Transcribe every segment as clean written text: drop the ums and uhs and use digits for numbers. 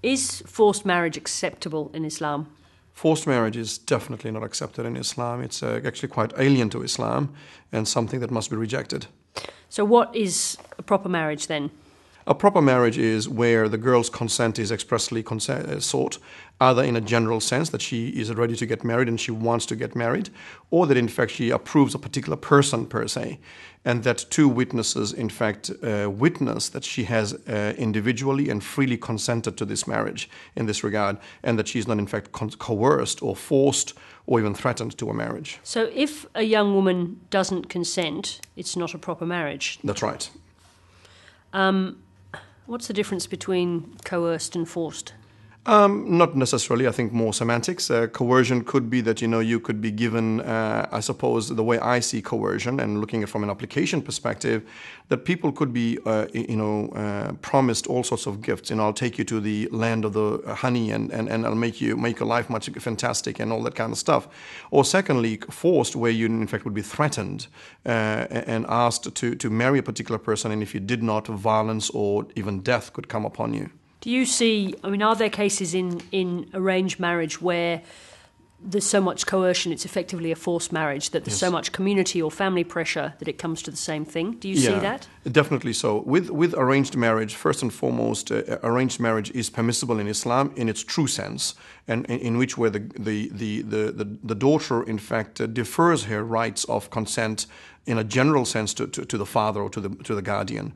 Is forced marriage acceptable in Islam? Forced marriage is definitely not accepted in Islam. It's actually quite alien to Islam and something that must be rejected. So what is a proper marriage then? A proper marriage is where the girl's consent is expressly sought, either in a general sense that she is ready to get married and she wants to get married, or that in fact she approves a particular person per se, and that two witnesses in fact witness that she has individually and freely consented to this marriage in this regard, and that she is not in fact coerced or forced or even threatened to a marriage. So if a young woman doesn't consent, it's not a proper marriage? That's right. What's the difference between coerced and forced? Not necessarily. I think more semantics. Coercion could be that, you could be given, I suppose, the way I see coercion and looking at it from an application perspective, that people could be, promised all sorts of gifts. I'll take you to the land of the honey and I'll make your life much fantastic and all that kind of stuff. Or secondly, forced, where you in fact would be threatened and asked to marry a particular person, and if you did not, violence or even death could come upon you. Do you see, are there cases in arranged marriage where there's so much coercion, it's effectively a forced marriage, that there's so much community or family pressure that it comes to the same thing? Do you see that? Definitely so. With arranged marriage, first and foremost, arranged marriage is permissible in Islam in its true sense, and in which where the daughter, in fact, defers her rights of consent in a general sense to the father or to the guardian.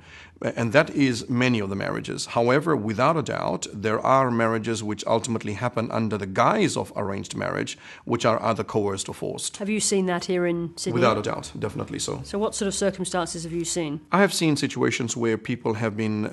And that is many of the marriages. However, without a doubt, there are marriages which ultimately happen under the guise of arranged marriage, which are either coerced or forced. Have you seen that here in Sydney? Without a doubt, definitely so. So what sort of circumstances have you seen? I have seen situations where people have been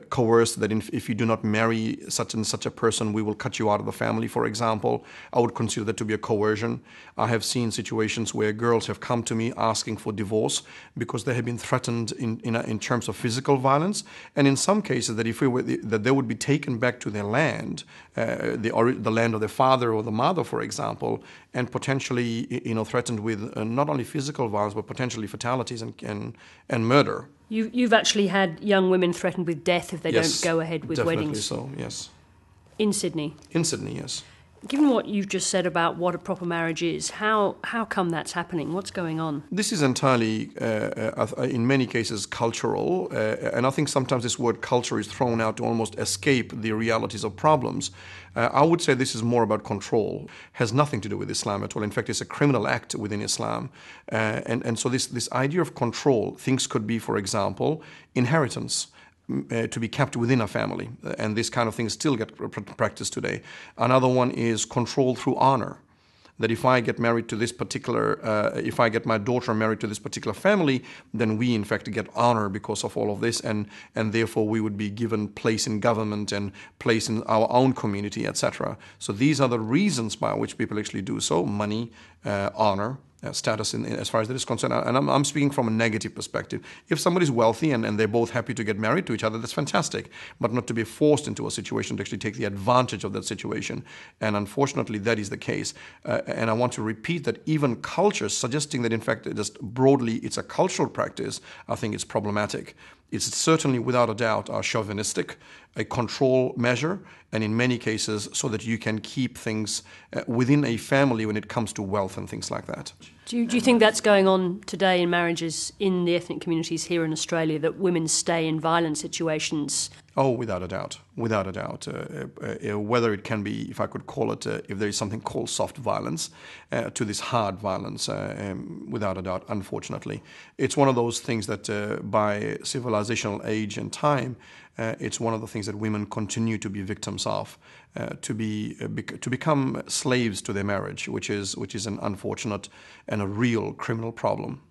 coerced that if you do not marry such and such a person, we will cut you out of the family, for example. I would consider that to be a coercion. I have seen situations where girls have come to me asking for divorce because they have been threatened in terms of physical violence, and in some cases that they would be taken back to their land, the land of their father or the mother, for example, and potentially threatened with not only physical violence but potentially fatalities and murder. You've actually had young women threatened with death if they don't go ahead with weddings. Definitely so. Yes. In Sydney. In Sydney, yes. Given what you've just said about what a proper marriage is, how come that's happening? What's going on? This is entirely, in many cases, cultural, and I think sometimes this word culture is thrown out to almost escape the realities of problems. I would say this is more about control. Has nothing to do with Islam at all. In fact, it's a criminal act within Islam. And so this idea of control, things could be, for example, inheritance. To be kept within a family, and this kind of things still get practiced today. Another one is control through honor. That if I get married to this particular, if I get my daughter married to this particular family, then we in fact get honor because of all of this, and therefore we would be given place in government and place in our own community, etc. So these are the reasons by which people actually do so: money, honor. Status as far as that is concerned. And I'm speaking from a negative perspective. If somebody's wealthy and they're both happy to get married to each other, that's fantastic, but not to be forced into a situation to actually take the advantage of that situation. And unfortunately, that is the case. And I want to repeat that even cultures suggesting that in fact just broadly it's a cultural practice, I think it's problematic. It's certainly without a doubt a chauvinistic, a control measure, and in many cases so that you can keep things within a family when it comes to wealth and things like that. Do you think that's going on today in marriages in the ethnic communities here in Australia, that women stay in violent situations? Oh, without a doubt. Without a doubt. Whether it can be, if I could call it, if there is something called soft violence, to this hard violence, without a doubt, unfortunately. It's one of those things that by civilizational age and time, it's one of the things that women continue to be victims of, to become slaves to their marriage, which is an unfortunate and a real criminal problem.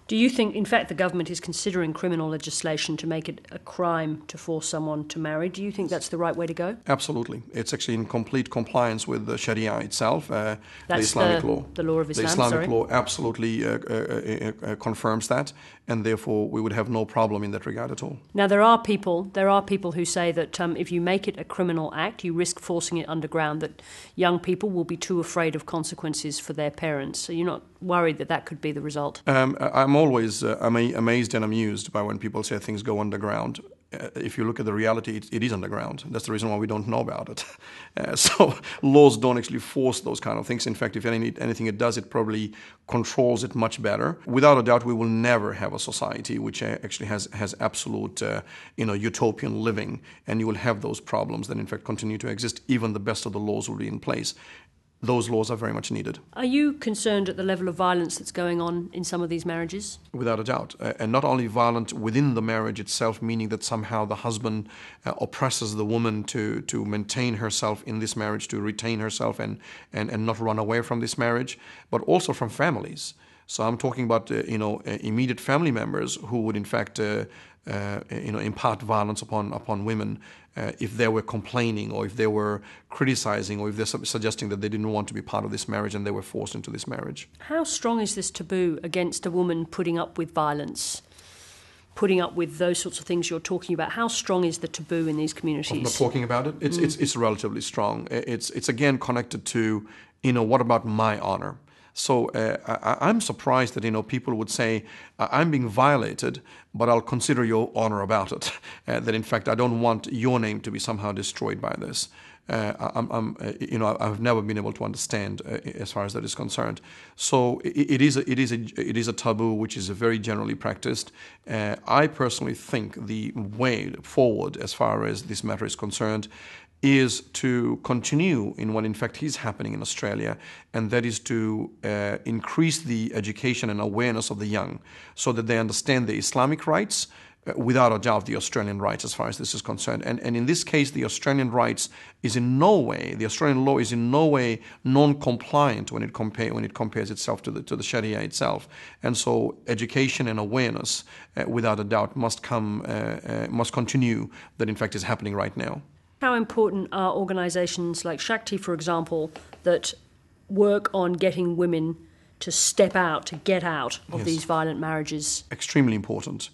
Do you think, in fact, the government is considering criminal legislation to make it a crime to force someone to marry? Do you think that's the right way to go? Absolutely. It's actually in complete compliance with the Sharia itself, the That's Islamic law. The law of Islam, The Islamic law absolutely confirms that, and therefore we would have no problem in that regard at all. Now, there are people who say that if you make it a criminal act, you risk forcing it underground, that young people will be too afraid of consequences for their parents. So you're not worried that could be the result? I'm always amazed and amused by when people say things go underground. If you look at the reality, it is underground. That's the reason why we don't know about it. So laws don't actually force those kind of things. In fact, if anything it does, it probably controls it much better. Without a doubt, we will never have a society which actually has absolute, utopian living, and you will have those problems that in fact continue to exist. Even the best of the laws will be in place. Those laws are very much needed. Are you concerned at the level of violence that's going on in some of these marriages? Without a doubt. And not only violent within the marriage itself, meaning that somehow the husband oppresses the woman to maintain herself in this marriage, to retain herself and not run away from this marriage, but also from families. So I'm talking about immediate family members who would in fact impart violence upon women if they were complaining, or if they were criticizing, or if they're suggesting that they didn't want to be part of this marriage and they were forced into this marriage. How strong is this taboo against a woman putting up with violence, putting up with those sorts of things you're talking about? How strong is the taboo in these communities? Not talking about it? It's relatively strong. It's again connected to, what about my honor? So I'm surprised that people would say, I'm being violated, but I'll consider your honor about it. That in fact I don't want your name to be somehow destroyed by this. I've never been able to understand as far as that is concerned. So it is a taboo which is very generally practiced. I personally think the way forward as far as this matter is concerned is to continue in what in fact is happening in Australia, and that is to increase the education and awareness of the young so that they understand the Islamic rights, without a doubt the Australian rights as far as this is concerned. And in this case, the Australian rights is in no way, the Australian law is in no way non-compliant when it compares itself to the Sharia itself. And so education and awareness, without a doubt, must continue, that in fact is happening right now. How important are organisations like Shakti, for example, that work on getting women to step out, to get out of these violent marriages? Extremely important.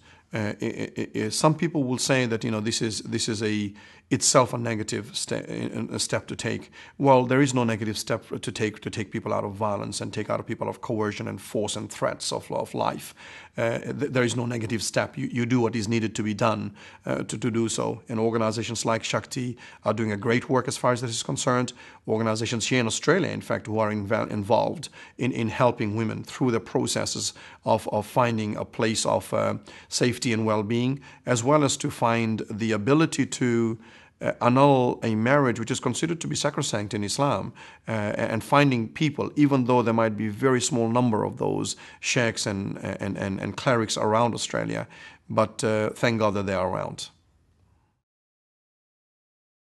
Some people will say that this is itself a negative step to take. Well, there is no negative step to take people out of violence and take out people of coercion and force and threats of life. There is no negative step. You do what is needed to be done to do so. And organizations like Shakti are doing a great work as far as this is concerned. Organizations here in Australia, in fact, who are involved in helping women through the processes of finding a place of safety and well-being, as well as to find the ability to annul a marriage which is considered to be sacrosanct in Islam, and finding people, even though there might be a very small number of those sheikhs and clerics around Australia, but thank God that they are around.